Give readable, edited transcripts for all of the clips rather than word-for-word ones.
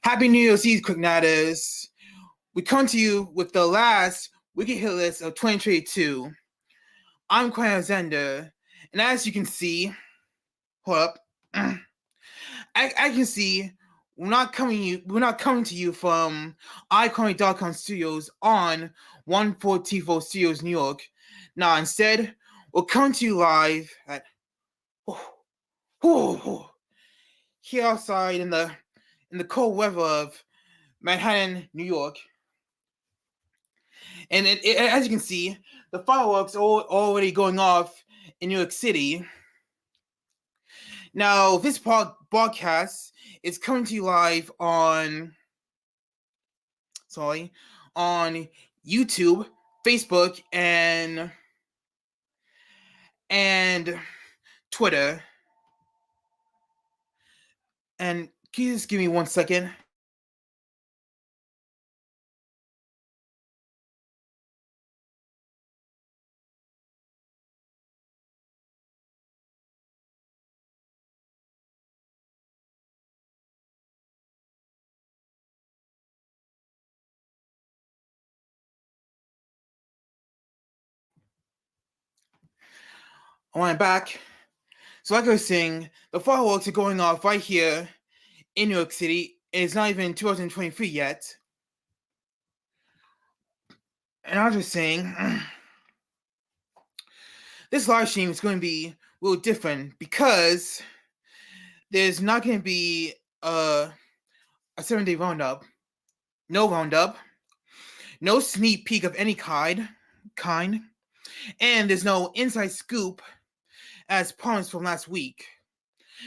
Happy New Year's Eve, KlicKNettars. We come to you with the last Wkly Hit List of 2022. I'm Kwame Alexander, and as you can see, hold up, I can see we're not coming to you from iconic.com studios on 144 Studios, New York. Now instead, we're coming to you live at here outside in the cold weather of Manhattan, New York. And as you can see, the fireworks are already going off in New York City. Now, this broadcast is coming to you live on YouTube, Facebook, and Twitter. And can you just give me 1 second? I'm back. So like I was saying, the fireworks are going off right here in New York City. It's not even 2023 yet. And I was just saying, this live stream is going to be a little different because there's not going to be a 7-day roundup, no sneak peek of any kind, and there's no inside scoop as promised from last week.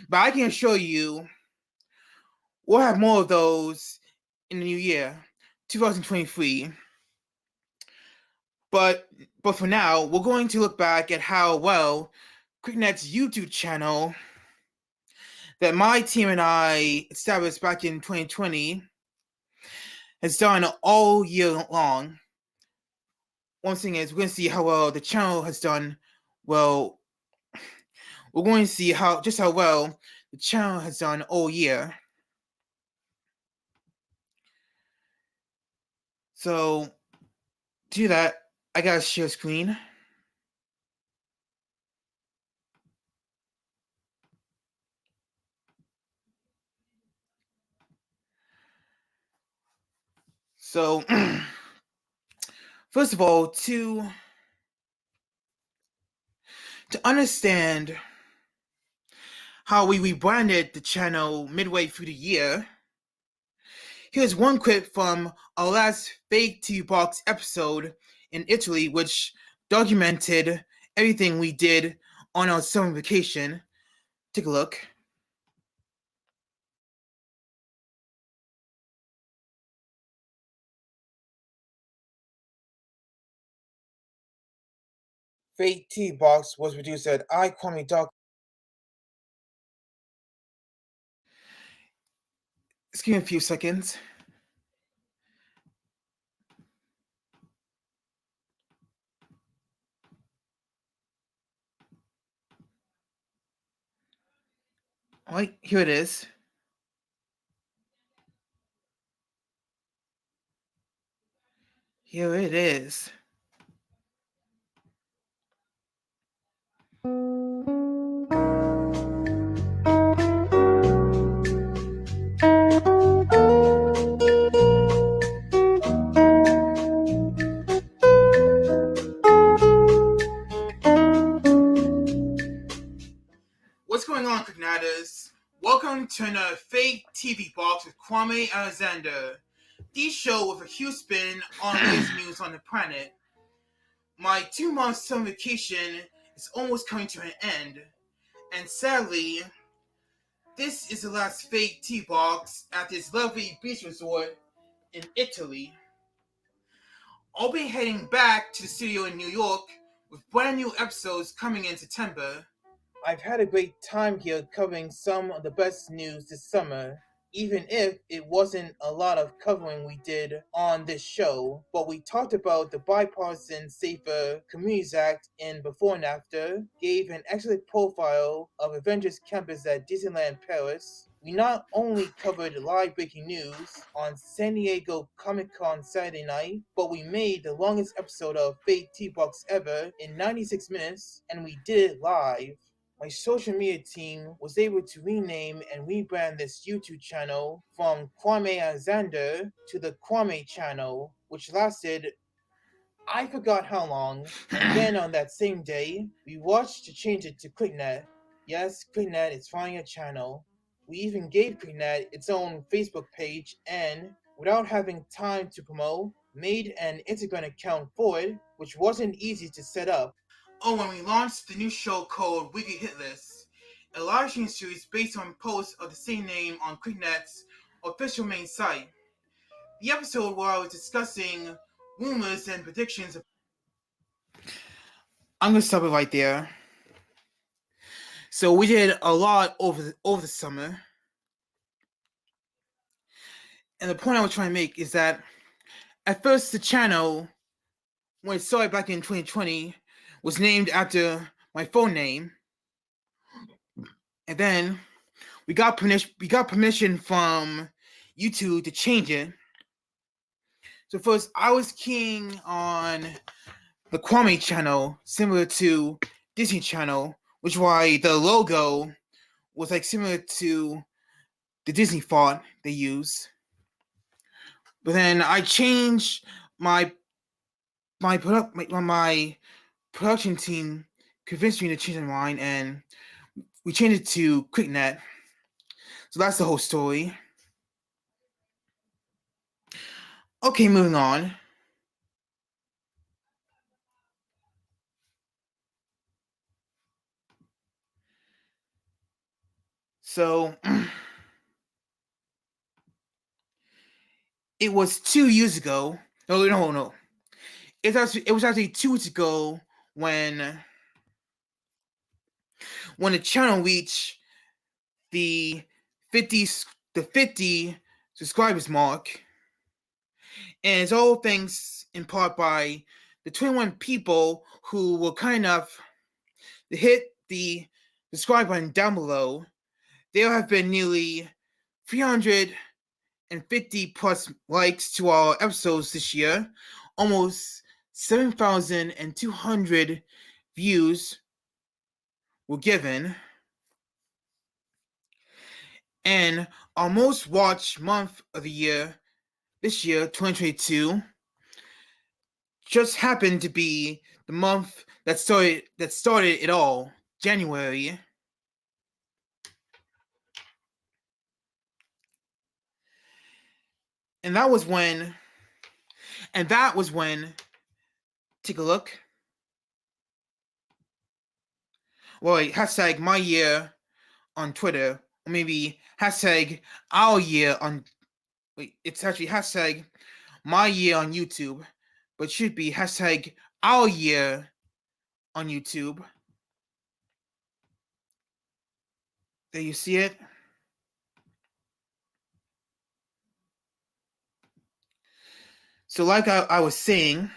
But I can assure you, we'll have more of those in the new year, 2023. But for now, we're going to look back at how well KlicKNet's YouTube channel that my team and I established back in 2020 has done all year long. One thing is, we're going to see how well the channel has done. Well, we're going to see how well the channel has done all year. So, to do that, I gotta share screen. So, first of all, to understand how we rebranded the channel midway through the year, here's one clip from our last FakeTV Box episode in Italy, which documented everything we did on our summer vacation. Take a look. FakeTV Box was produced at Kwame. Just give me a few seconds. All right, here it is. Here it is. What's going on, KlicKNettars? Welcome to another FakeTV Box with Kwame Alexander, the show with a huge spin on the latest news on the planet. My 2-month summer vacation is almost coming to an end, and sadly, this is the last FakeTV Box at this lovely beach resort in Italy. I'll be heading back to the studio in New York with brand new episodes coming in September. I've had a great time here covering some of the best news this summer, even if it wasn't a lot of covering we did on this show. But we talked about the Bipartisan Safer Communities Act in Before and After, gave an excellent profile of Avengers Campus at Disneyland Paris. We not only covered live breaking news on San Diego Comic-Con Saturday night, but we made the longest episode of FakeTV Box ever in 96 minutes, and we did it live. My social media team was able to rename and rebrand this YouTube channel from Kwame Alexander to the Kwame channel, which lasted I forgot how long, and then on that same day, we watched to change it to KlicKNet. Yes, KlicKNet is finally a channel. We even gave KlicKNet its own Facebook page and, without having time to promote, made an Instagram account for it, which wasn't easy to set up. Oh, when we launched the new show called Wkly Hit List, a live stream series based on posts of the same name on KlicKNet's official main site. The episode where I was discussing rumors and predictions. I'm gonna stop it right there. So we did a lot over the summer, and the point I was trying to make is that at first the channel, when it started back in 2020, was named after my phone name, and then we got permission from YouTube to change it. So first, I was keying on the Kwame channel, similar to Disney Channel, which is why the logo was like similar to the Disney font they use. But then I changed my production team convinced me to change my mind, and we changed it to KlicKNet. So that's the whole story. Okay, moving on. So it was 2 years ago. No. It was actually 2 weeks ago when the channel reached the 50 subscribers mark, and it's all thanks in part by the 21 people who will kind of hit the subscribe button down below. There have been nearly 350 plus likes to our episodes this year, almost 7,200 views were given, and our most watched month of the year this year, 2022, just happened to be the month that started it all, January. And that was when, take a look. Well, wait, hashtag my year on Twitter, or maybe hashtag our year on, wait, it's actually hashtag my year on YouTube, but it should be hashtag our year on YouTube. There you see it. So like I was saying,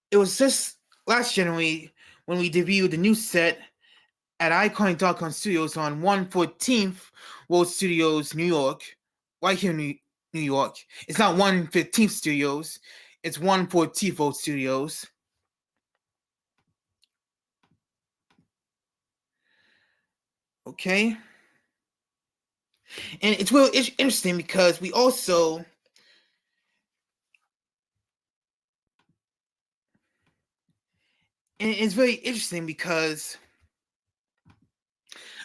it was just last January when we debuted the new set at iconic.com Studios on 114th World Studios, New York, right here in New York. It's not 115th Studios, it's 114th World Studios. Okay. And it's really interesting because we also, and it's very interesting because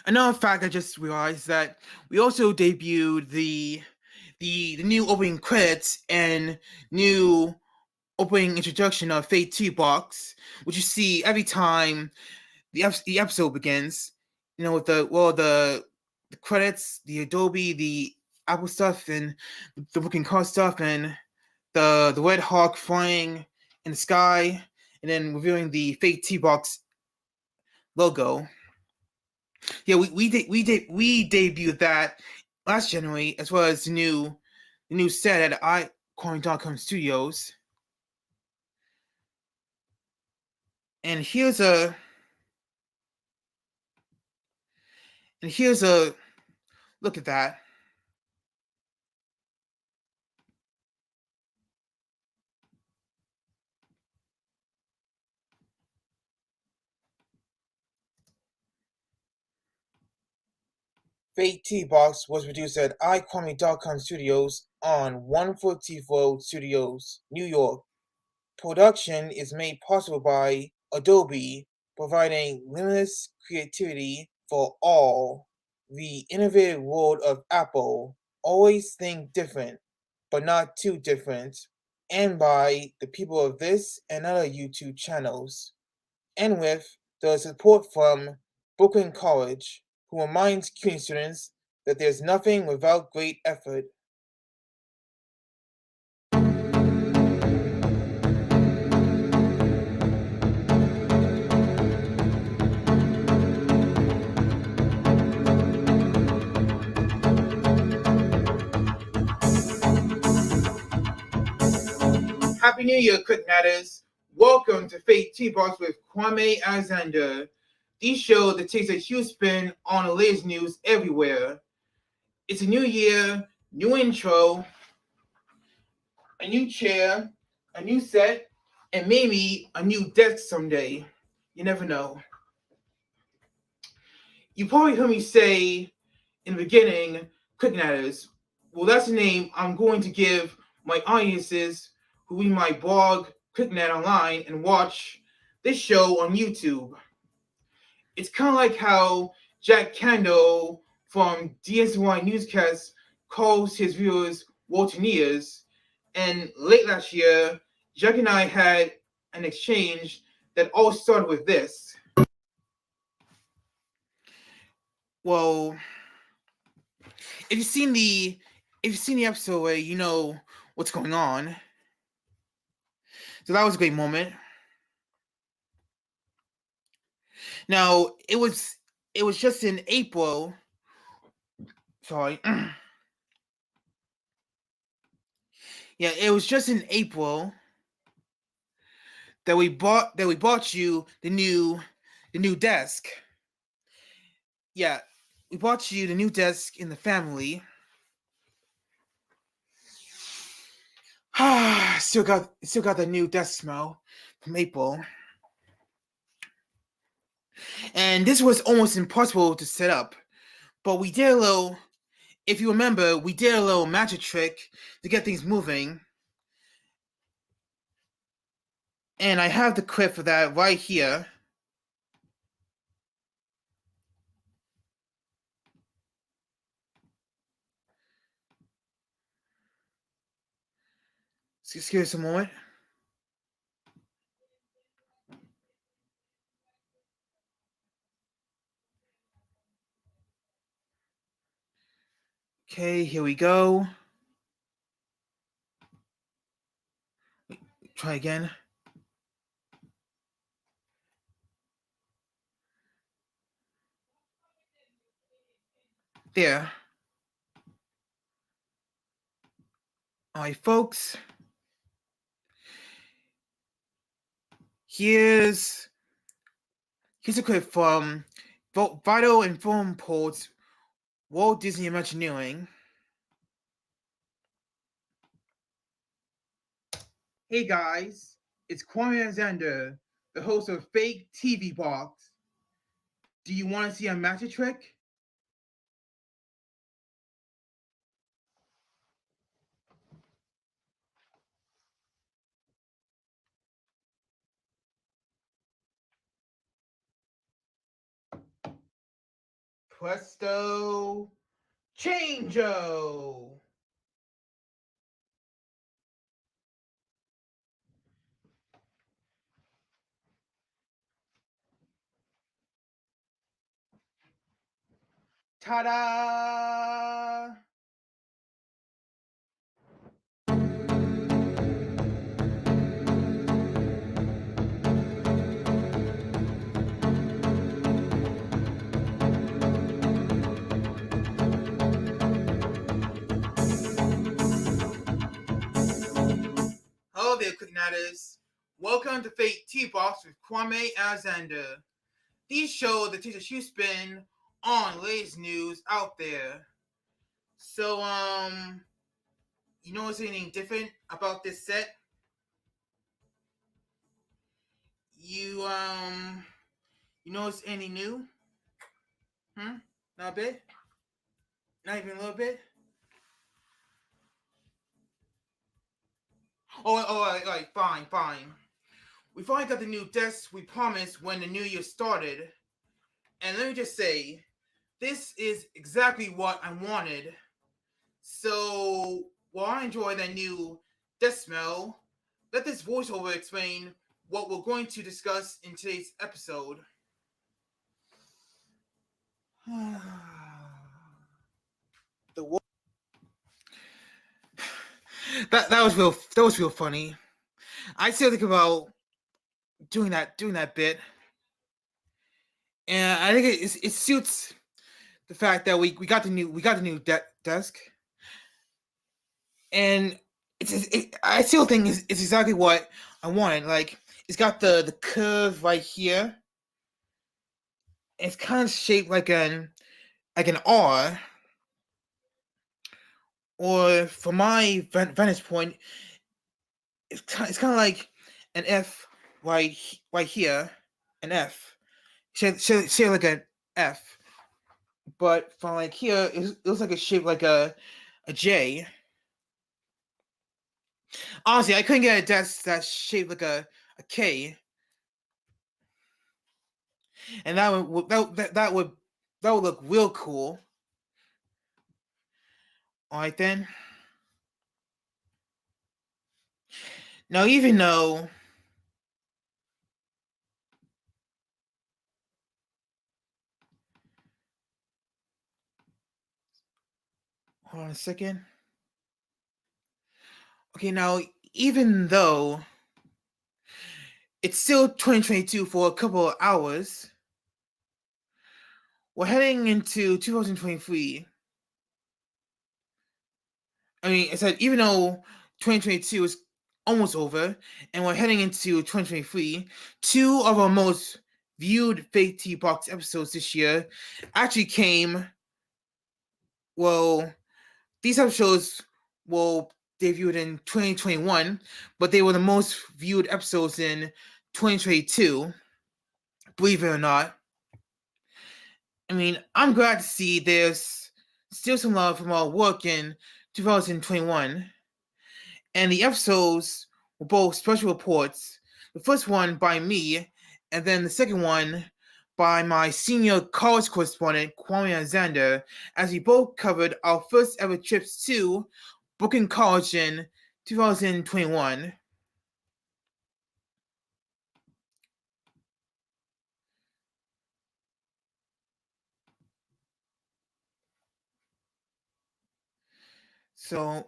another fact I just realized that we also debuted the new opening credits and new opening introduction of FakeTV Box, which you see every time the episode begins. You know, with the credits, the Adobe, the Apple stuff, and the booking card stuff, and the Red Hawk flying in the sky, and then revealing the FakeTV Box logo. Yeah, we debuted that last January, as well as the new set at iconic.com Studios. And here's a look at that. FakeTV Box was produced at iconic.com Studios on 114th Road Studios, New York. Production is made possible by Adobe, providing limitless creativity for all. The innovative world of Apple, always think different, but not too different, and by the people of this and other YouTube channels. And with the support from Brooklyn College, who reminds CUNY students that there's nothing without great effort. Happy New Year, KlicKNettars. Welcome to FakeTV Box with Kwame Alexander. The show that takes a huge spin on the latest news everywhere. It's a new year, new intro, a new chair, a new set, and maybe a new desk someday. You never know. You probably heard me say in the beginning, KlicKNettars. Well, that's the name I'm going to give my audiences who read my blog, KlicKNet Online, and watch this show on YouTube. It's kind of like how Jack Kendall from DSY Newscast calls his viewers Waltoneers, and late last year, Jack and I had an exchange that all started with this. Well, if you've seen the episode where you know what's going on. So that was a great moment. Now, it was it was just in April. Sorry. Yeah, it was just in April that we bought you the new desk. Yeah, we bought you the new desk in the family. Still got the new desk smell from April. And this was almost impossible to set up, but we did a little. If you remember, we did a little magic trick to get things moving. And I have the clip for that right here. Just give us a moment. Okay, here we go. Try again. There. Alright, folks. Here's a clip from Vital and Forum Reports, Walt Disney Imagineering. Hey guys, it's Kwame Alexander, the host of FakeTV Box. Do you want to see a magic trick? Presto Changeo! Ta-da! Hello there, KlicKNettars. Welcome to FakeTV Box with Kwame Alexander. These shows that takes a shoe spin on latest news out there. So, you notice anything different about this set? You notice any new? Not a bit? Not even a little bit? All right, fine. We finally got the new desk we promised when the new year started. And let me just say, this is exactly what I wanted. So, while I enjoy that new desk smell, let this voiceover explain what we're going to discuss in today's episode. That was real funny. I still think about doing that bit, and I think it suits the fact that we got the new desk, and I still think it's exactly what I wanted. Like, it's got the curve right here. It's kind of shaped like an R, or from my vantage point, it's kind of like an F right here, an F, shaped like an F. But from like here, it looks like it's shaped like a J. Honestly, I couldn't get a desk that's shaped like a K, and that would look real cool. All right then. Now, even though hold on a second. Okay, now even though it's still 2022 for a couple of hours, we're heading into 2023. I mean, it's like even though 2022 is almost over and we're heading into 2023, two of our most viewed FakeTV Box episodes this year actually came. Well, these episodes will debuted in 2021, but they were the most viewed episodes in 2022. Believe it or not. I mean, I'm glad to see there's still some love from our work in 2021. And the episodes were both special reports. The first one by me, and then the second one by my senior college correspondent, Kwame Alexander, as we both covered our first ever trips to Brooklyn College in 2021. So,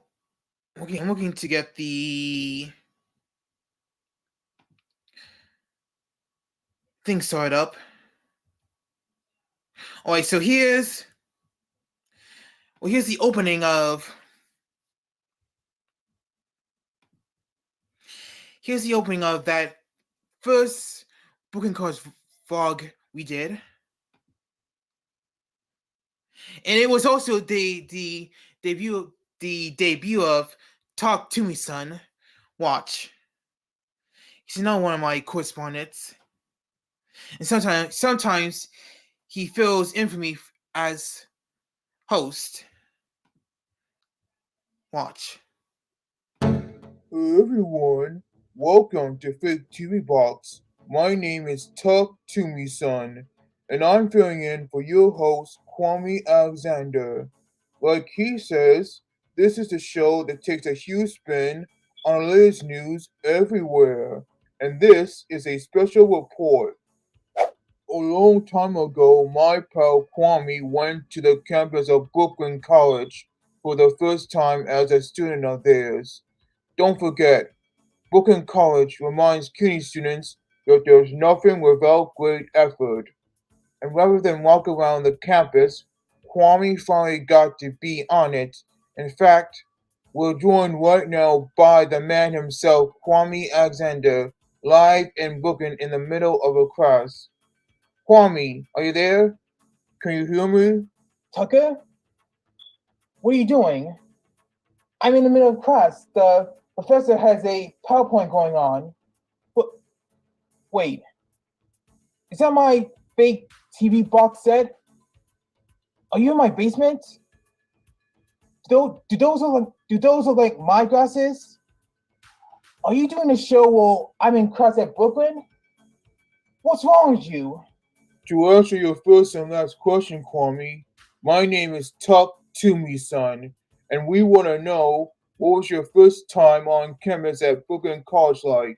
okay, I'm looking to get the thing started up. All right, so here's the opening of that first Brooklyn College vlog we did, and it was also the debut of Talk to Me Son. Watch. He's not one of my correspondents, and sometimes he fills in for me as host. Watch. Hello everyone, welcome to FakeTV Box. My name is Talk to Me Son, and I'm filling in for your host Kwame Alexander. Like he says, this is the show that takes a huge spin on the latest news everywhere, and this is a special report. A long time ago, my pal Kwame went to the campus of Brooklyn College for the first time as a student of theirs. Don't forget, Brooklyn College reminds CUNY students that there's nothing without great effort. And rather than walk around the campus, Kwame finally got to be on it. In fact, we're joined right now by the man himself, Kwame Alexander, live in Brooklyn in the middle of a class. Kwame, are you there? Can you hear me? Tucker, what are you doing? I'm in the middle of class. The professor has a PowerPoint going on. But wait, is that my fake TV box set? Are you in my basement? Do those look like my glasses? Are you doing a show while I'm in class at Brooklyn? What's wrong with you? To answer your first and last question, Kwame, my name is Talk to Me Son, and we want to know what was your first time on campus at Brooklyn College like?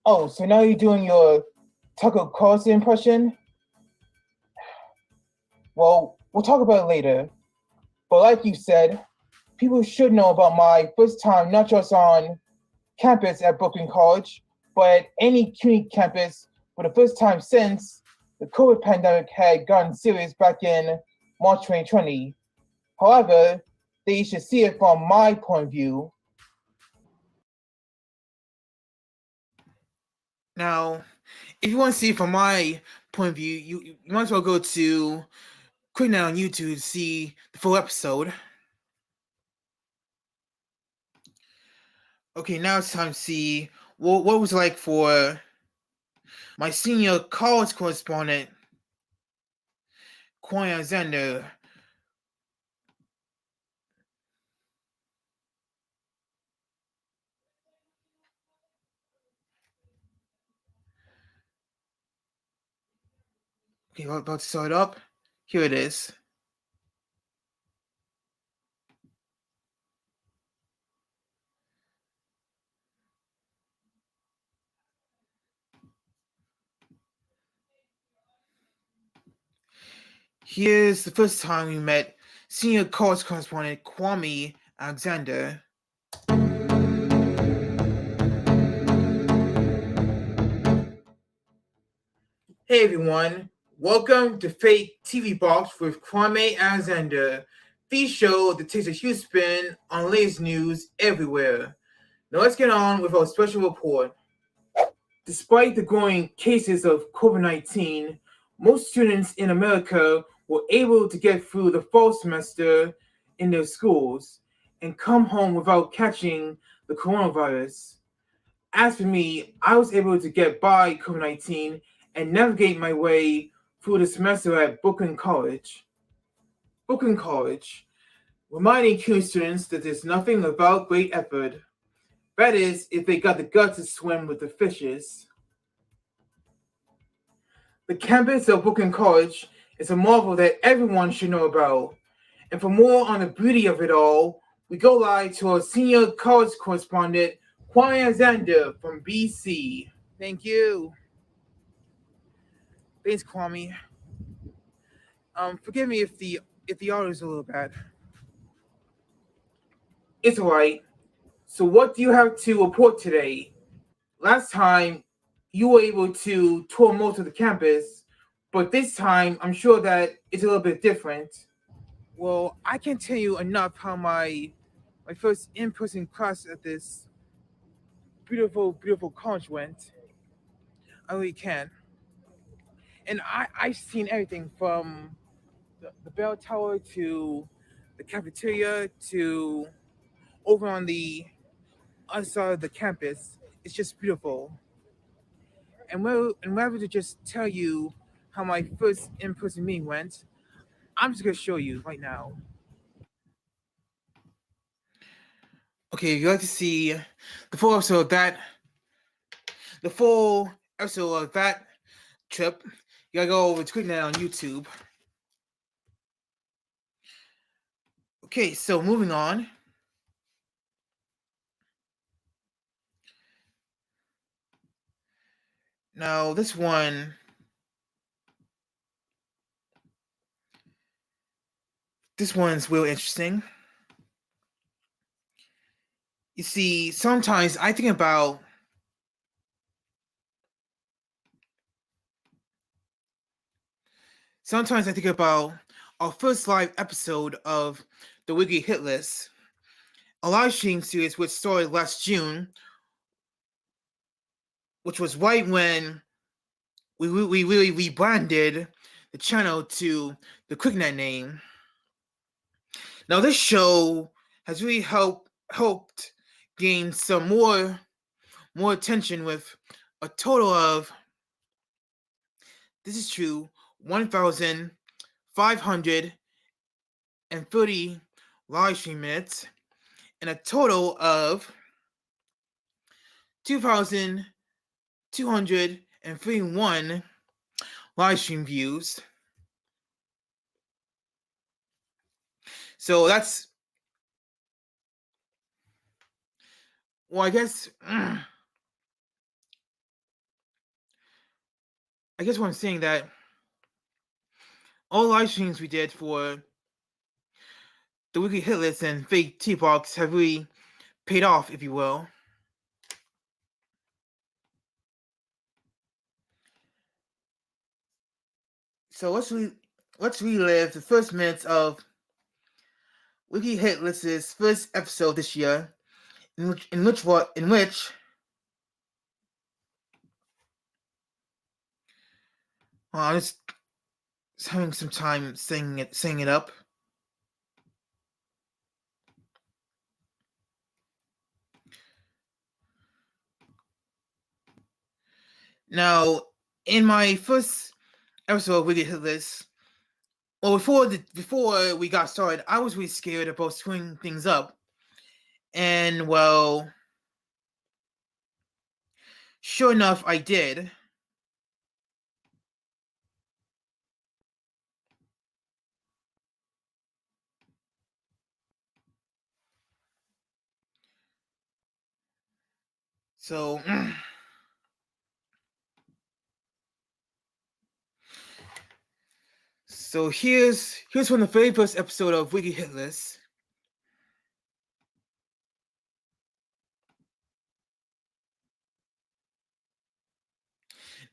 Oh, so now you're doing your Tucker Carlson impression? Well, we'll talk about it later. But like you said, people should know about my first time not just on campus at Brooklyn College, but at any CUNY campus for the first time since the COVID pandemic had gotten serious back in March 2020. However, they should see it from my point of view. Now, if you want to see it from my point of view, you might as well go to KlicKNet's on YouTube to see the full episode. Okay, now it's time to see what it was like for my senior college correspondent, Kwame Alexander. Okay, we're about to start up. Here it is. Here's the first time we met senior college correspondent Kwame Alexander. Hey everyone, Welcome to FakeTV Box with Kwame Alexander, the show that takes a huge spin on latest news everywhere. Now let's get on with our special report. Despite the growing cases of COVID-19, most students in America were able to get through the fall semester in their schools and come home without catching the coronavirus. As for me, I was able to get by COVID-19 and navigate my way through the semester at Brooklyn College. Brooklyn College, reminding CUNY students that there's nothing without great effort. That is, if they got the guts to swim with the fishes. The campus of Brooklyn College is a marvel that everyone should know about. And for more on the beauty of it all, we go live to our senior college correspondent, Kwame Alexander from BC. Thank you. Thanks, Kwame. Forgive me if the audio is a little bad. It's alright. So what do you have to report today? Last time you were able to tour most of the campus, but this time I'm sure that it's a little bit different. Well, I can't tell you enough how my first in-person class at this beautiful college went. I really can. And I've seen everything from the bell tower to the cafeteria to over on the other side of the campus. It's just beautiful. And rather to just tell you how my first in-person meeting went, I'm just gonna show you right now. Okay, if you'd like to see the full episode of that, trip, you gotta go over to KlicKNett's on YouTube. Okay, so moving on. Now this one's real interesting. You see, sometimes I think about our first live episode of the Wkly Hit List, a live stream series which started last June, which was right when we really rebranded the channel to the KlicKNet's name. Now this show has really helped gain some more attention with a total of, this is true, 1,530 live stream minutes and a total of 2,231 live stream views. So that's, well, I guess what I'm saying that all live streams we did for the Wkly Hit List and FakeTV Box have really paid off, if you will. So let's relive the first minutes of Wkly Hit List's first episode this year, in which I'm just having some time saying it up. Now, in my first episode of Wkly Hit List, well, before we got started, I was really scared about screwing things up, and well, sure enough, I did. So, here's from the very first episode of Wkly Hit List.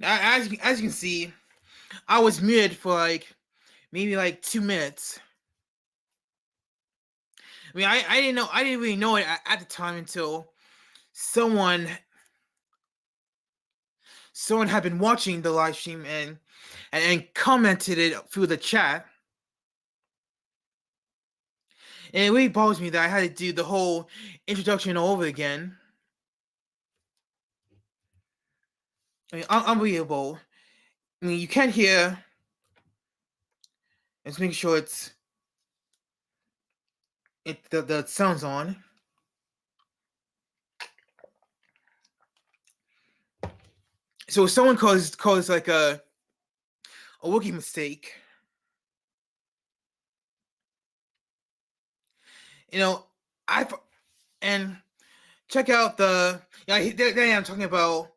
Now, as you can see, I was muted for like maybe like 2 minutes. I mean, I didn't really know it at the time until someone had been watching the live stream and commented it through the chat. And it really bothers me that I had to do the whole introduction all over again. I mean, unbelievable. I mean, you can't hear. Let's make sure the sound's on. So if someone calls like a Wkly mistake, and check out there I'm talking about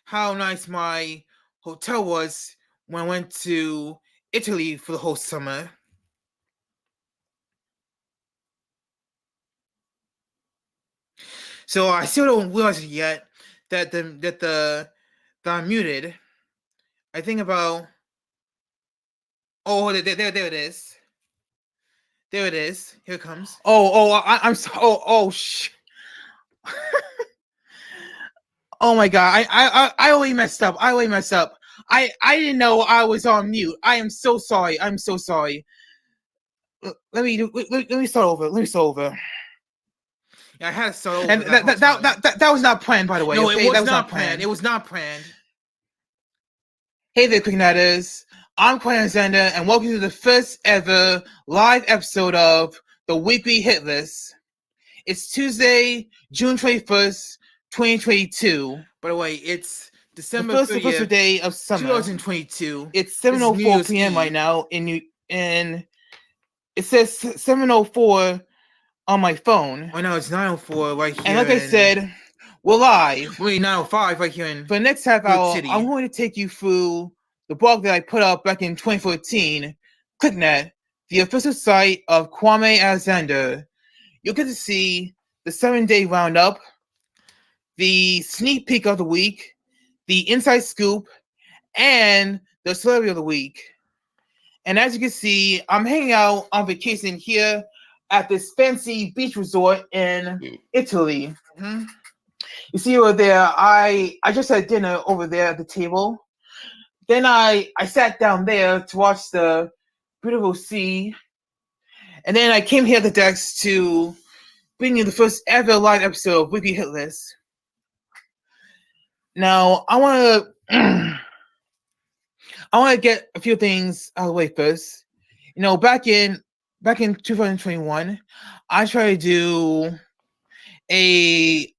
how nice my hotel was when I went to Italy for the whole summer. So I still don't realize it yet that I'm muted. I think about there it is. There it is. Here it comes. I'm so oh my god! I already messed up. I didn't know I was on mute. I am so sorry. I'm so sorry. Let me start over. Yeah, I had to start over. And that was not planned, by the way. No, okay? It was not planned. It was not planned. Hey there, KlicKNettars. I'm Kwame Alexander, and welcome to the first ever live episode of the Wkly Hit List. It's Tuesday, June 21st, 2022. By the way, it's December 30th, the first day of summer, 2022. It's 7:04 p.m. right now, and it says 7:04 on my phone. Oh no, it's 9:04 right here. And like I said, we're live. Wait, 9:05 right here in. For the next half hour, I'm going to take you through the blog that I put up back in 2014, KlicKNet, the official site of Kwame Alexander. You'll get to see the 7-day roundup, the sneak peek of the week, the inside scoop, and the celebrity of the week. And as you can see, I'm hanging out on vacation here at this fancy beach resort in Italy. Mm-hmm. You see over there, I just had dinner over there at the table. Then I sat down there to watch the beautiful sea. And then I came here at the decks to bring you the first ever live episode of Wkly Hit List. Now, I want to get a few things out of the way first. Back in 2021, I tried to do a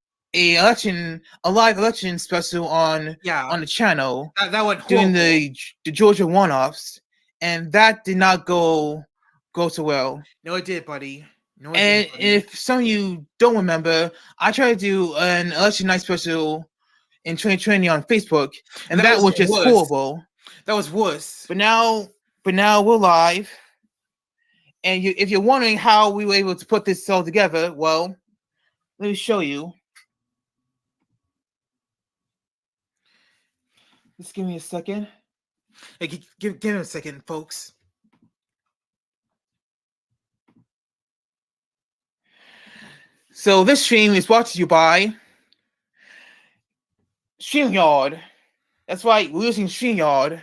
live election special on the channel. That went horrible. Doing the Georgia one-offs, and that did not go so well. No, it did, buddy. No, it didn't, buddy. If some of you don't remember, I tried to do an election night special in 2020 on Facebook, and that was just horrible. That was worse. But now we're live, and if you're wondering how we were able to put this all together, well, let me show you. Just give me a second. Hey, give me a second, folks. So this stream is brought to you by StreamYard. That's right, we're using StreamYard.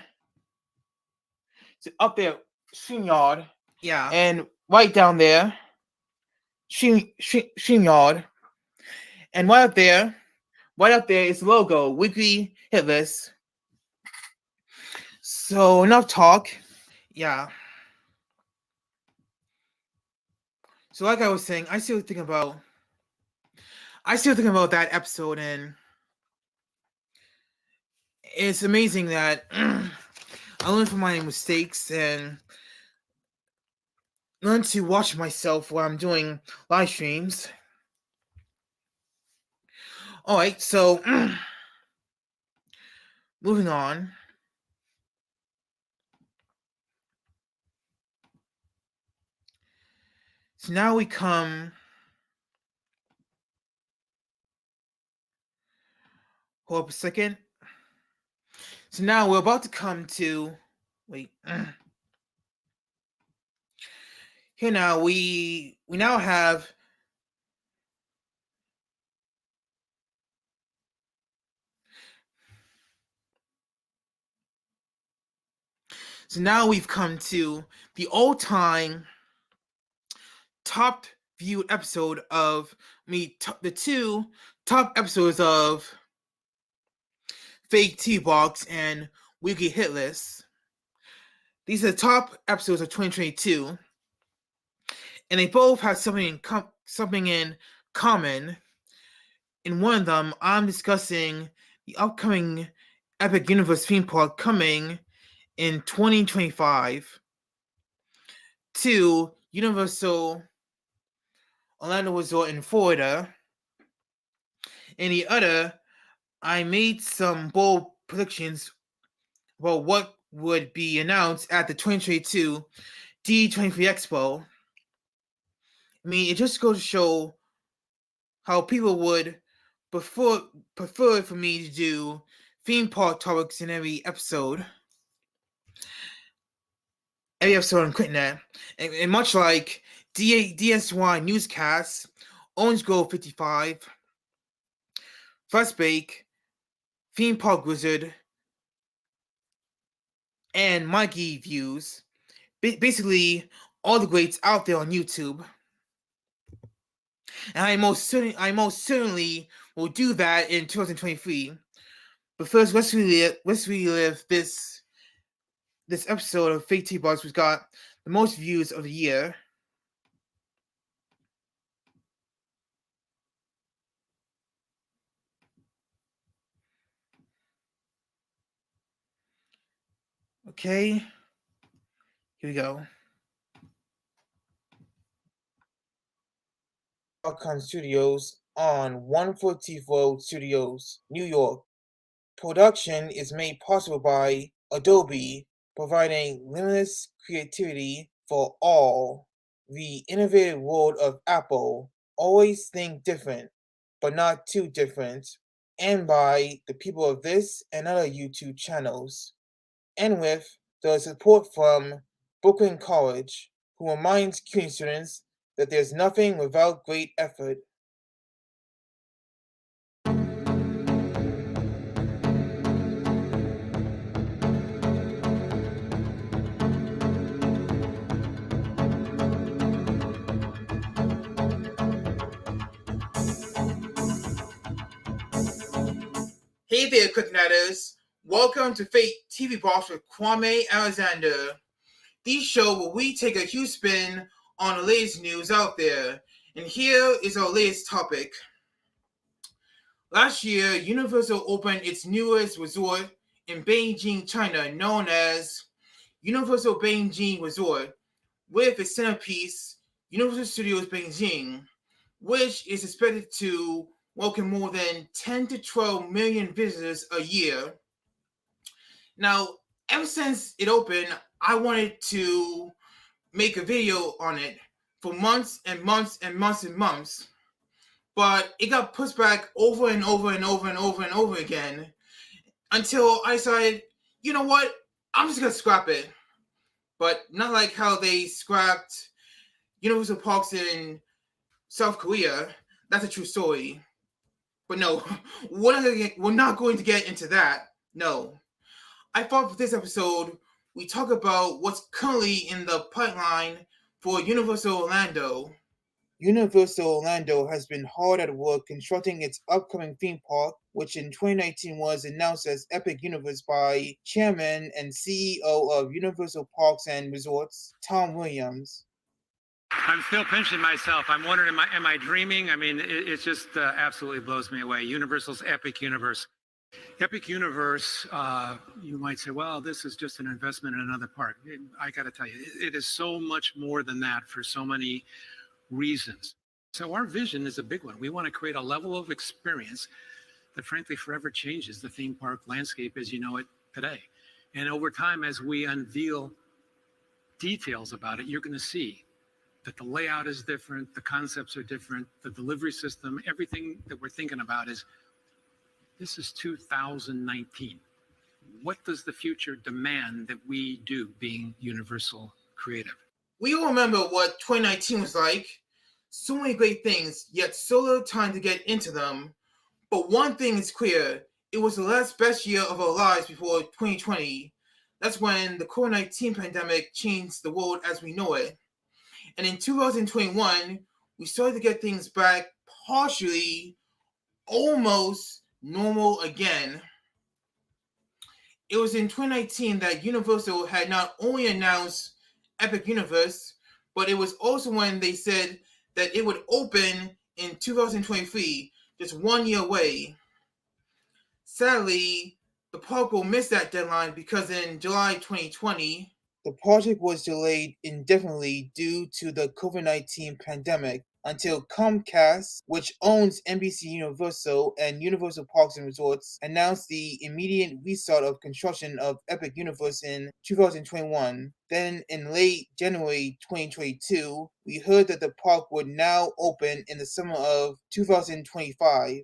So up there, StreamYard. Yeah. And right down there, StreamYard. And right up there is the logo, Wkly Hit List. So enough talk. Yeah. So like I was saying, I still think about that episode, and it's amazing that I learned from my mistakes and learn to watch myself while I'm doing live streams. All right, so moving on. So now we come. Hold up a second. So now we're about to come to Wait. Here now we now have so now we've come to the all-time top viewed episode of the two top episodes of FakeTV Box and Wkly Hit List. These are the top episodes of 2022, and they both have something in common. In one of them, I'm discussing the upcoming Epic Universe theme park coming in 2025 to Universal Orlando Resort in Florida. In the other, I made some bold predictions about what would be announced at the 2022 D23 Expo. I mean, it just goes to show how people would prefer for me to do theme park topics in every episode on KlicKNet, and much like DSY newscasts, Orange Grove 55, First Bake, Theme Park Wizard, and Mikey Views, basically all the greats out there on YouTube. And I most certainly will do that in 2023. But first, let's relive this episode of FakeTV Box, which got the most views of the year. Okay, here we go. Welcome Studios on 144 Studios, New York. Production is made possible by Adobe, providing limitless creativity for all. The innovative world of Apple, always think different, but not too different, and by the people of this and other YouTube channels. And with the support from Brooklyn College, who reminds CUNY students that there's nothing without great effort. Hey there, KlicKNettars. Welcome to FakeTV Box with Kwame Alexander. The show where we take a huge spin on the latest news out there. And here is our latest topic. Last year, Universal opened its newest resort in Beijing, China, known as Universal Beijing Resort, with its centerpiece, Universal Studios Beijing, which is expected to welcome more than 10 to 12 million visitors a year. Now, ever since it opened, I wanted to make a video on it for months and months and months and months, but it got pushed back over and over and over and over and over again until I decided, you know what, I'm just gonna scrap it. But not like how they scrapped Universal Parks in South Korea. That's a true story. But no, we're not going to get into that. No. I thought for this episode, we talk about what's currently in the pipeline for Universal Orlando. Universal Orlando has been hard at work constructing its upcoming theme park, which in 2019 was announced as Epic Universe by Chairman and CEO of Universal Parks and Resorts, Tom Williams. I'm still pinching myself. I'm wondering, am I dreaming? I mean, it just absolutely blows me away. Universal's Epic Universe. Epic Universe, you might say, well, this is just an investment in another park. I got to tell you, it is so much more than that for so many reasons. So our vision is a big one. We want to create a level of experience that frankly forever changes the theme park landscape as you know it today. And over time, as we unveil details about it, you're going to see that the layout is different, the concepts are different, the delivery system, everything that we're thinking about is, this is 2019. What does the future demand that we do, being Universal Creative? We all remember what 2019 was like. So many great things, yet so little time to get into them. But one thing is clear, it was the last best year of our lives before 2020. That's when the COVID-19 pandemic changed the world as we know it. And in 2021, we started to get things back partially, almost normal again. It was in 2019 that Universal had not only announced Epic Universe, but it was also when they said that it would open in 2023, just 1 year away. Sadly, the park will miss that deadline because in July 2020, the project was delayed indefinitely due to the COVID-19 pandemic until Comcast, which owns NBC Universal and Universal Parks and Resorts, announced the immediate restart of construction of Epic Universe in 2021. Then in late January 2022, we heard that the park would now open in the summer of 2025.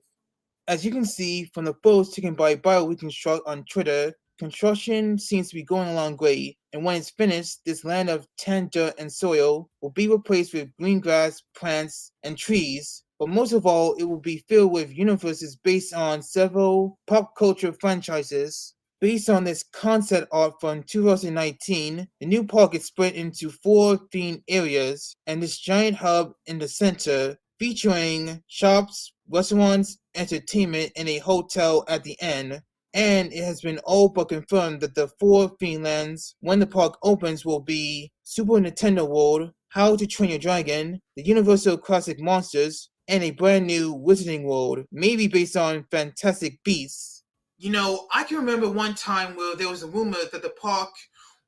As you can see from the photos taken by BioReconstruct on Twitter, construction seems to be going along great, and when it's finished, this land of tan dirt and soil will be replaced with green grass, plants, and trees. But most of all, it will be filled with universes based on several pop culture franchises. Based on this concept art from 2019, the new park is split into 4 themed areas, and this giant hub in the center, featuring shops, restaurants, entertainment, and a hotel at the end. And it has been all but confirmed that the 4 theme lands when the park opens will be Super Nintendo World, How to Train Your Dragon, the Universal Classic Monsters, and a brand new Wizarding World, maybe based on Fantastic Beasts. You know, I can remember one time where there was a rumor that the park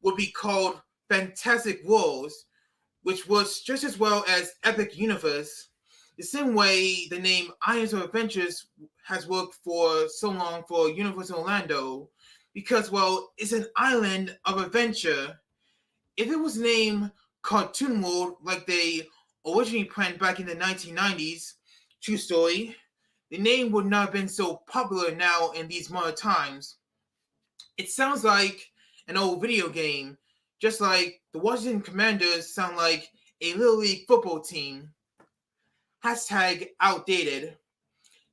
would be called Fantastic Worlds, which was just as well as Epic Universe. The same way the name Islands of Adventures has worked for so long for Universal Orlando, because, well, it's an island of adventure. If it was named Cartoon World like they originally planned back in the 1990s, true story, the name would not have been so popular now in these modern times. It sounds like an old video game, just like the Washington Commanders sound like a Little League football team. Hashtag outdated.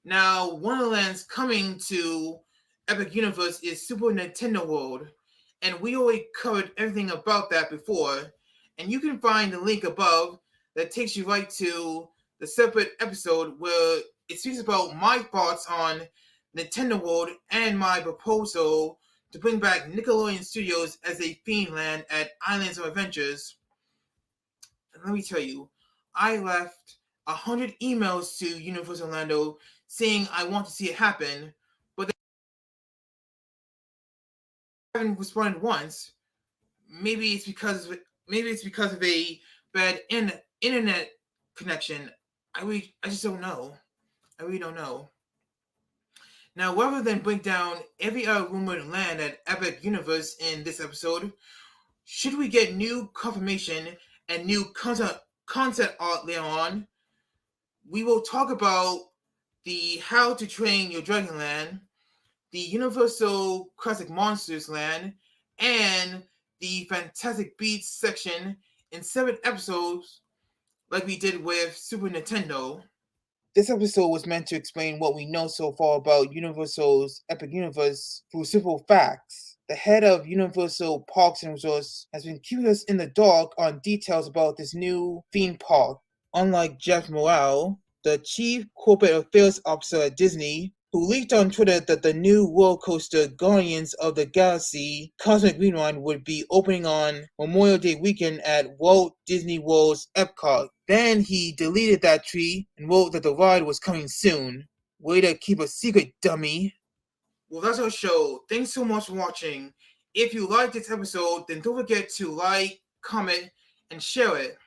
Now, one of the lands coming to Epic Universe is Super Nintendo World, and we already covered everything about that before, and you can find the link above that takes you right to the separate episode where it speaks about my thoughts on Nintendo World and my proposal to bring back Nickelodeon Studios as a theme land at Islands of Adventures. And let me tell you, I left 100 emails to Universal Orlando saying I want to see it happen, but they haven't responded once. Maybe it's because of a bad internet connection. I just don't know. I really don't know. Now, rather than break down every other rumored land at Epic Universe in this episode, should we get new confirmation and new concept art later on, we will talk about the How to Train Your Dragon Land, the Universal Classic Monsters Land, and the Fantastic Beasts section in 7 episodes like we did with Super Nintendo. This episode was meant to explain what we know so far about Universal's Epic Universe through simple facts. The head of Universal Parks and Resorts has been keeping us in the dark on details about this new theme park. Unlike Jeff Morale, the Chief Corporate Affairs Officer at Disney, who leaked on Twitter that the new roller coaster Guardians of the Galaxy Cosmic Rewind would be opening on Memorial Day weekend at Walt Disney World's Epcot. Then he deleted that tweet and wrote that the ride was coming soon. Way to keep a secret, dummy. Well, that's our show. Thanks so much for watching. If you liked this episode, then don't forget to like, comment, and share it.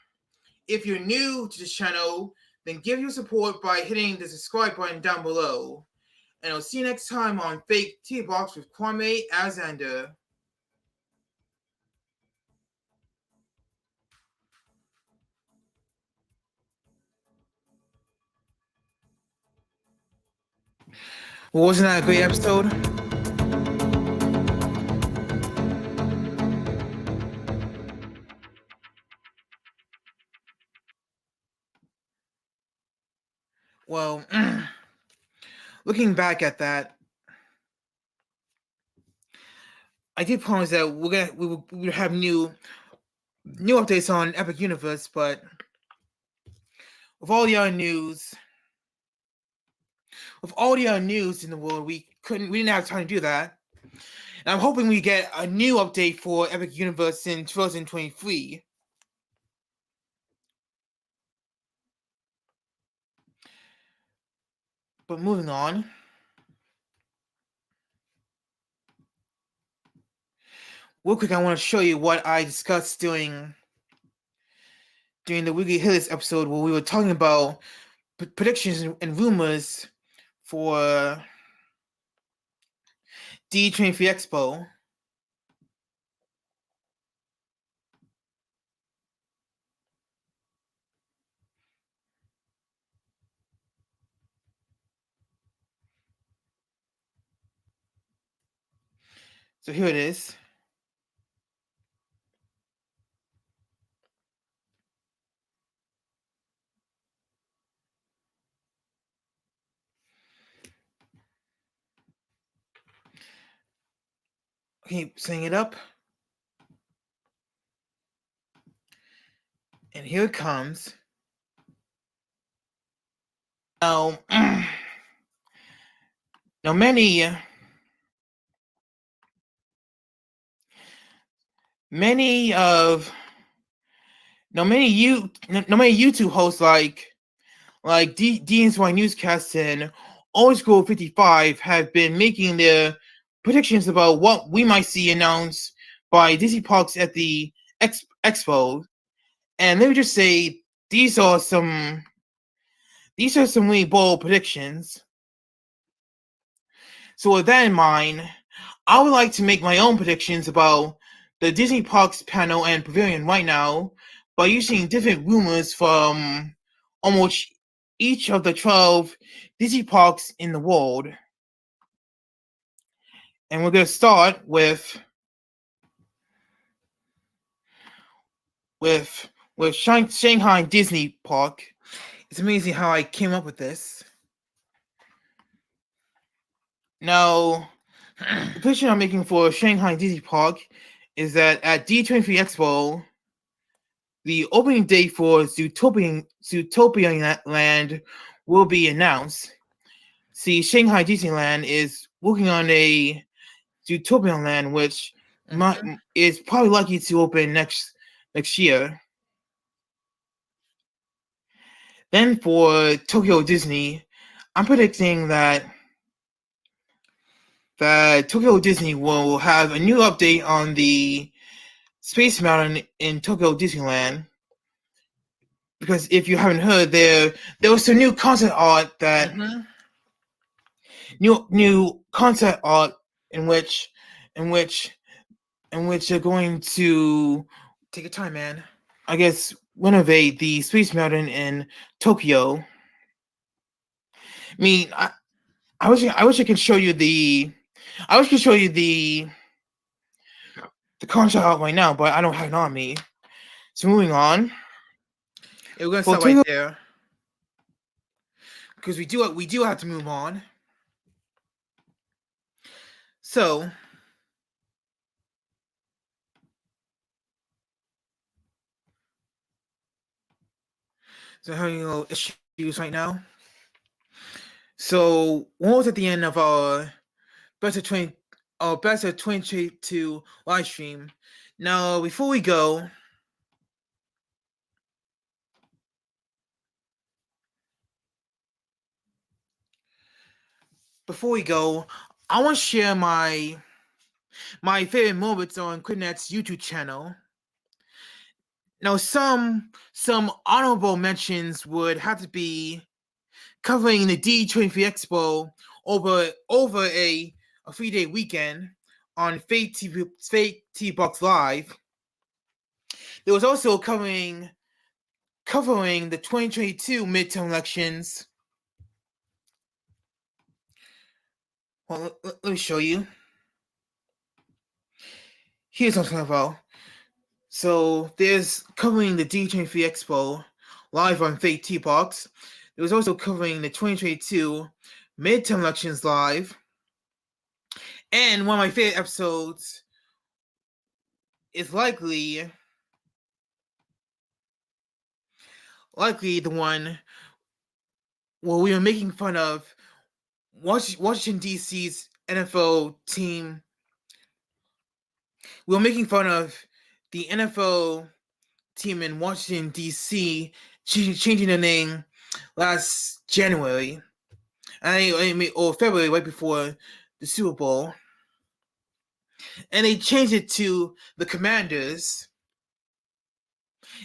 If you're new to this channel, then give your support by hitting the subscribe button down below. And I'll see you next time on FakeTV Box with Kwame Alexander. Well, wasn't that a great episode? Well, looking back at that, I did promise that we would have new updates on Epic Universe, but with all the other news, in the world, we didn't have time to do that. And I'm hoping we get a new update for Epic Universe in 2023. But moving on. Real quick, I want to show you what I discussed during the Wkly Hit List episode, where we were talking about predictions and rumors for D23 Expo. So here it is. Keep setting it up. And here it comes. Now, many YouTube hosts like DNSY Newscast and Old School 55 have been making their predictions about what we might see announced by Disney Parks at the Expo. And let me just say, these are some really bold predictions. So with that in mind, I would like to make my own predictions about the Disney Parks panel and pavilion right now by using different rumors from almost each of the 12 Disney parks in the world. And we're going to start with Shanghai Disney Park. It's amazing how I came up with this. Now, the prediction I'm making for Shanghai Disney Park is that at D23 Expo, the opening date for Zootopia Land will be announced. See, Shanghai Disneyland is working on a Zootopia Land, which is probably likely to open next year. Then for Tokyo Disney, I'm predicting that Tokyo Disney will have a new update on the Space Mountain in Tokyo Disneyland. Because if you haven't heard, there was some new concept art that new concept art in which they're going to take your time, man. I guess renovate the Space Mountain in Tokyo. I mean, I wish I could show you the concept art right now, but I don't have it on me. So moving on. We're gonna start right there because we do have to move on. So having a little issues right now. So one was at the end of our Best of 2022 live stream. Now before we go, I want to share my favorite moments on KlicKNet's YouTube channel. Now, some honorable mentions would have to be covering the D23 Expo over a 3-day weekend on FakeTV Box Live. There was also covering the 2022 midterm elections. Well, let me show you. Here's what I'm talking about. So there's covering the D23 Expo live on FakeTV Box. It was also covering the 2022 midterm elections live. And one of my favorite episodes is likely the one where we were making fun of Washington D.C.'s NFL team. We were making fun of the NFL team in Washington D.C. changing their name last January, or February, right before the Super Bowl, and they changed it to the Commanders.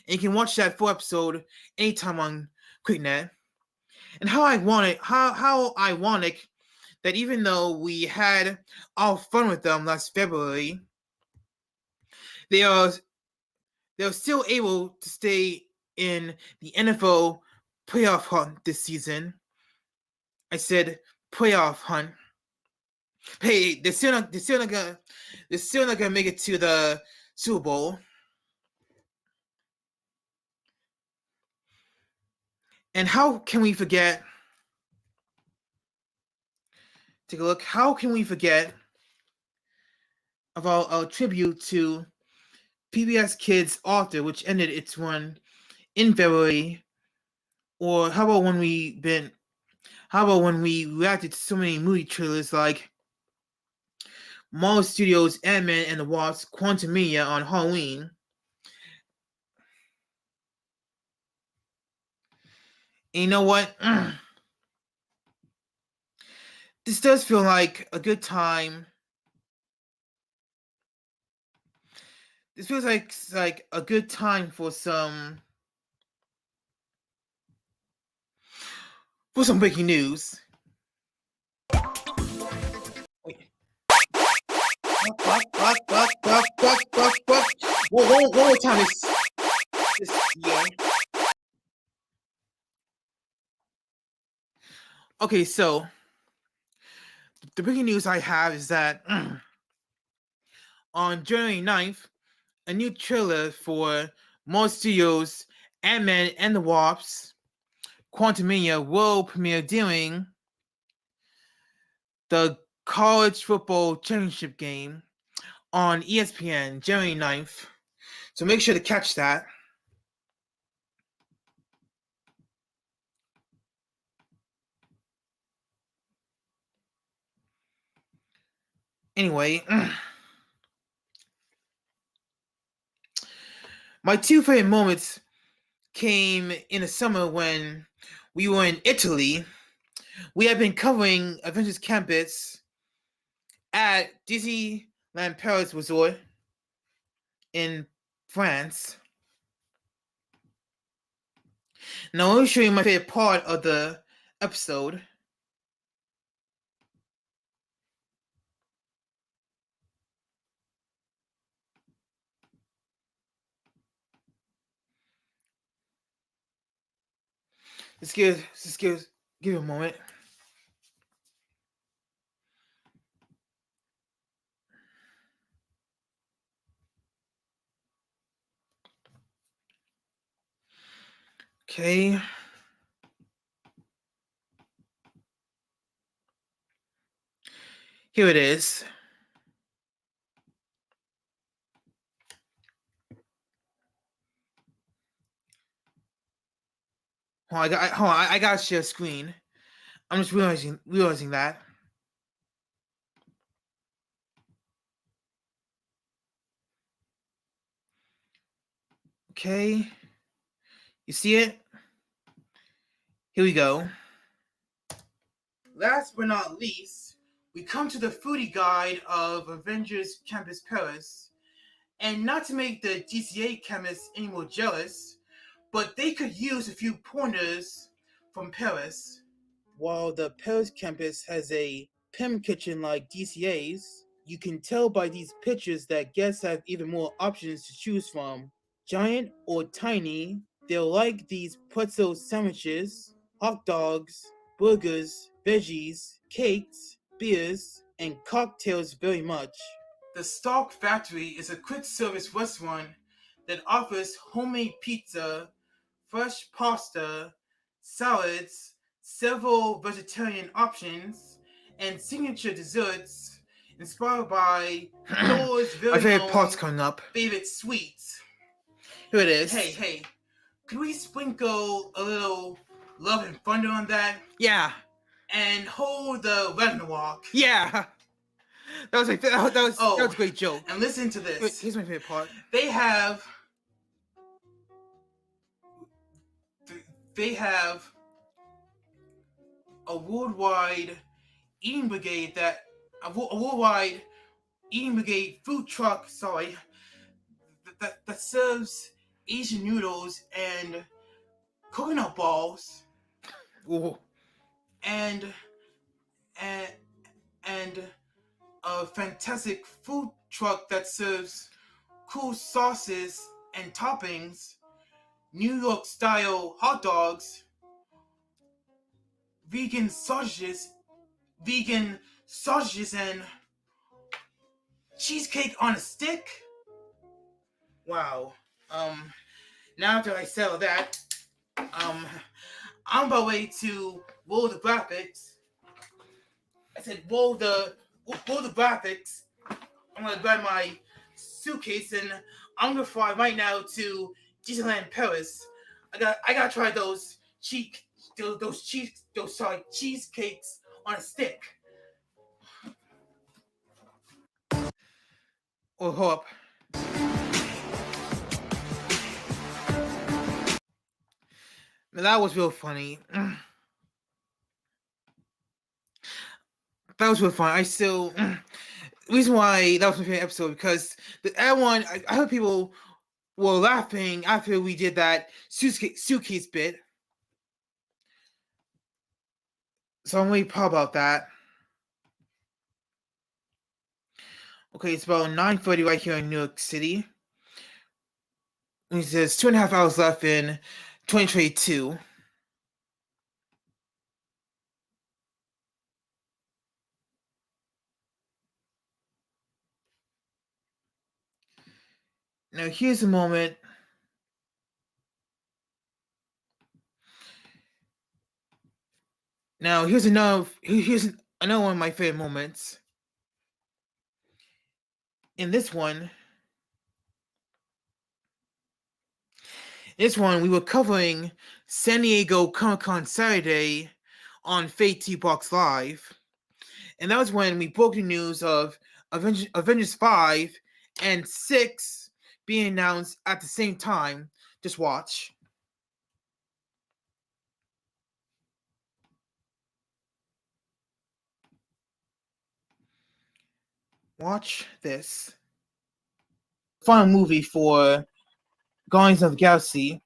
And you can watch that full episode anytime on KlicKNet. And how ironic that even though we had our fun with them last February, they are still able to stay in the NFL playoff hunt this season. I said playoff hunt. Hey, they're still not gonna make it to the Super Bowl. And how can we forget? Take a look. How can we forget about our tribute to PBS Kids Author, which ended its run in February? Or how about when we reacted to so many movie trailers like Marvel Studios' Ant-Man and the Wasp: Quantumania on Halloween? And you know what? This does feel like a good time. This feels like a good time for some breaking news. Wait. One more time this year. Okay, so the breaking news I have is that on January 9th, a new trailer for Marvel Studios' Ant-Man and the Wasp: Quantumania will premiere during the College Football Championship game on ESPN January 9th. So make sure to catch that. Anyway, my two favorite moments came in the summer when we were in Italy. We have been covering Avengers Campus at Disneyland Paris Resort in France. Now let me show you my favorite part of the episode. Let's give it a moment. Okay. Here it is. I gotta share screen. I'm just realizing that. Okay. You see it? Here we go. Last but not least, we come to the foodie guide of Avengers Campus Paris. And not to make the GCA chemists any more jealous, but they could use a few pointers from Paris. While the Paris campus has a PIM kitchen like DCA's, you can tell by these pictures that guests have even more options to choose from. Giant or tiny, they'll like these pretzel sandwiches, hot dogs, burgers, veggies, cakes, beers, and cocktails very much. The Stalk Factory is a quick service restaurant that offers homemade pizza, fresh pasta, salads, several vegetarian options, and signature desserts inspired by Thor's very My favorite own part's coming up. favorite sweets. Here it is. Hey, could we sprinkle a little love and thunder on that? Yeah. And hold the Ragnarok. Yeah. That was a great joke. And listen to this. Wait, here's my favorite part. They have a worldwide eating brigade food truck, that serves Asian noodles and coconut balls. Ooh. And a fantastic food truck that serves cool sauces and toppings, New York style hot dogs, vegan sausages, and cheesecake on a stick. Wow. Now that I settle that, I'm about ready to roll the graphics. I said roll the graphics. I'm gonna grab my suitcase and I'm gonna fly right now to Disneyland Paris. I gotta try those cheesecakes on a stick. Oh, hold up. Man, that was real funny. That was real fun. The reason why that was my favorite episode because everyone, I heard people were laughing after we did that suitcase bit. So I'm really proud about that. Okay, it's about 9:30 right here in New York City. It says 2.5 hours left in 2022. Now here's a moment. Now here's another one of my favorite moments. In this one, we were covering San Diego Comic-Con Saturday on FakeTV Box Live. And that was when we broke the news of Avengers 5 and 6 being announced at the same time. Just watch. Watch this. Final movie for Guardians of the Galaxy.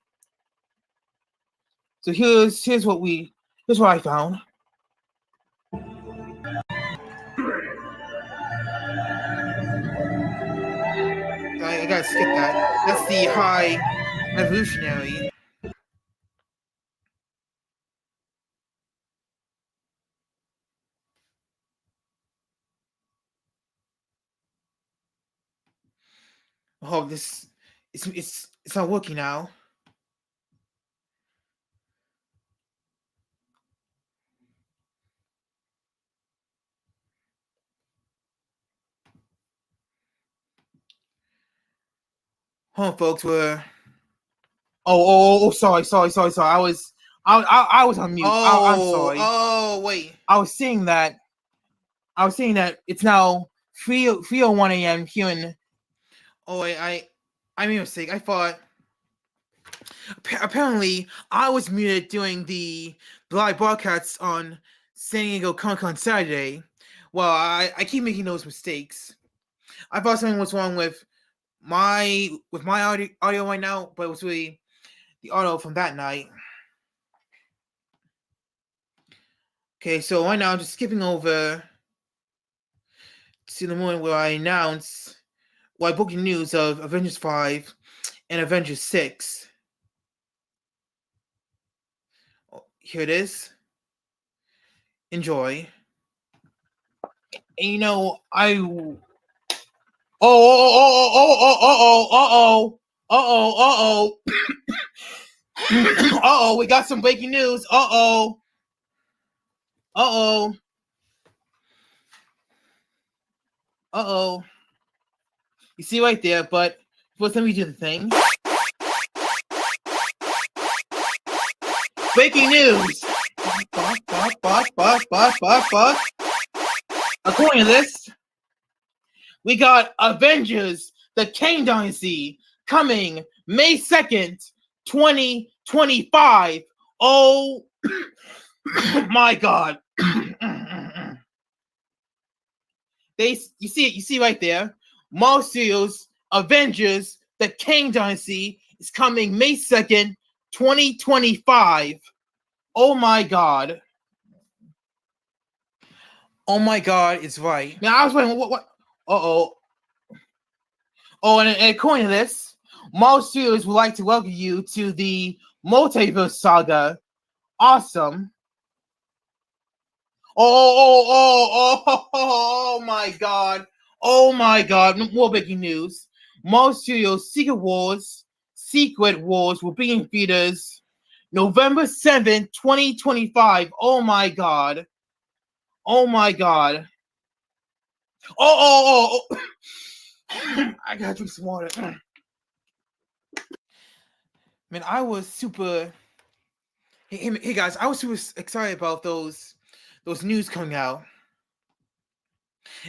So here's what I found. I gotta skip that. That's the High Evolutionary. Oh, it's not working now. Hold on, folks. Sorry. I was on mute. I'm sorry. Oh, wait. I was saying that it's now 3:01 a.m. here in. Oh, I made a mistake. I thought. Apparently, I was muted during the live broadcasts on San Diego Comic-Con Saturday. Well, I keep making those mistakes. I thought something was wrong with my audio right now, but it was really the audio from that night. Okay, so right now I'm just skipping over to the moment where I announce I broke the news of Avengers 5 and Avengers 6. Here it is. Enjoy. And you know, Uh-oh, we got some breaking news. Uh-oh. Uh-oh. Uh-oh. You see right there, but first let me do the thing. Breaking news. According to this, we got Avengers, the Kang Dynasty, coming May 2nd, 2025. Oh my God. You see right there. Marvel Studios, Avengers, the Kang Dynasty is coming May 2nd, 2025. Oh my God. Oh my God, it's right. Now I was wondering what uh-oh. Oh, and according to this, Marvel Studios would like to welcome you to the Multiverse Saga. Awesome. Oh my God. Oh my God. More breaking news. Marvel Studios Secret Wars will be in theaters November 7th, 2025. Oh my God. Oh my God. Oh. I gotta drink some water. Man, I was super. Hey guys, I was super excited about those news coming out.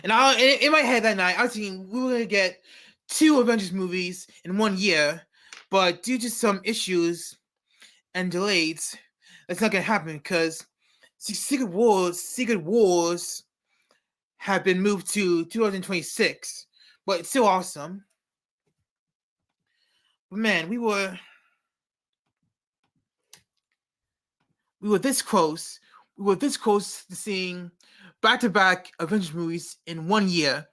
And in my head that night, I was thinking we were gonna get 2 Avengers movies in 1 year, but due to some issues and delays, that's not gonna happen because Secret Wars have been moved to 2026, but it's still awesome. But man, we were this close. We were this close to seeing back-to-back Avengers movies in 1 year.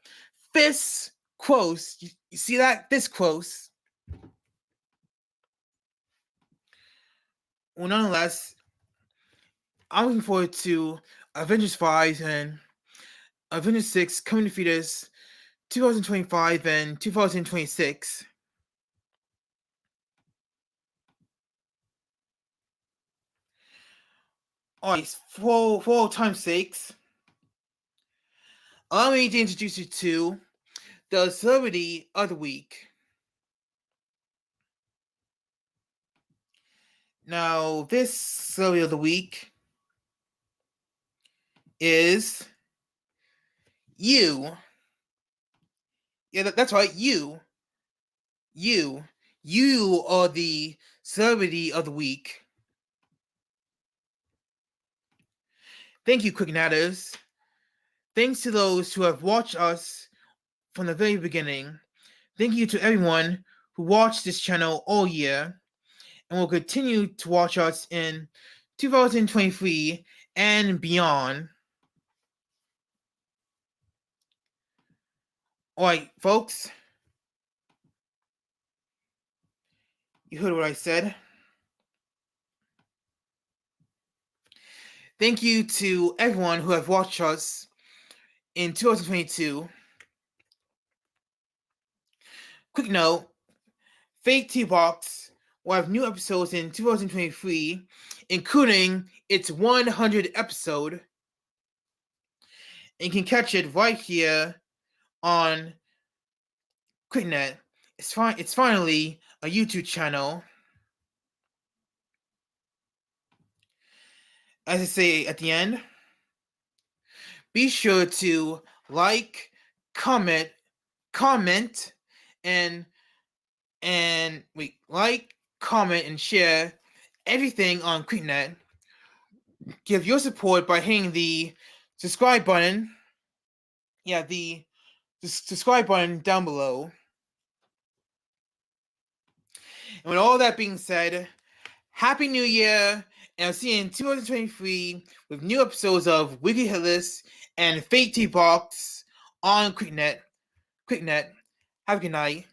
This close. You see that? This close. Well, nonetheless, I'm looking forward to Avengers 5 and Avengers 6 coming to theaters 2025 and 2026. Alright, for all time's sakes, allow me to introduce you to the celebrity of the week. Now, this celebrity of the week is you. Yeah, that's right, you. You are the celebrity of the week. Thank you, KlicKNettars. Thanks to those who have watched us from the very beginning. Thank you to everyone who watched this channel all year and will continue to watch us in 2023 and beyond. Alright, folks. You heard what I said. Thank you to everyone who have watched us in 2022. Quick note, FakeTV Box will have new episodes in 2023, including its 100th episode. And you can catch it right here on KlicKNet. It's finally a YouTube channel. As I say at the end, be sure to like, comment, and like, comment, and share everything on KlicKNet. Give your support by hitting the subscribe button. Yeah, the subscribe button down below. And with all that being said, Happy New Year, and I'll see you in 2023 with new episodes of Wkly Hit List and FakeTV Box on KlicKNet. KlicKNet. Have a good night.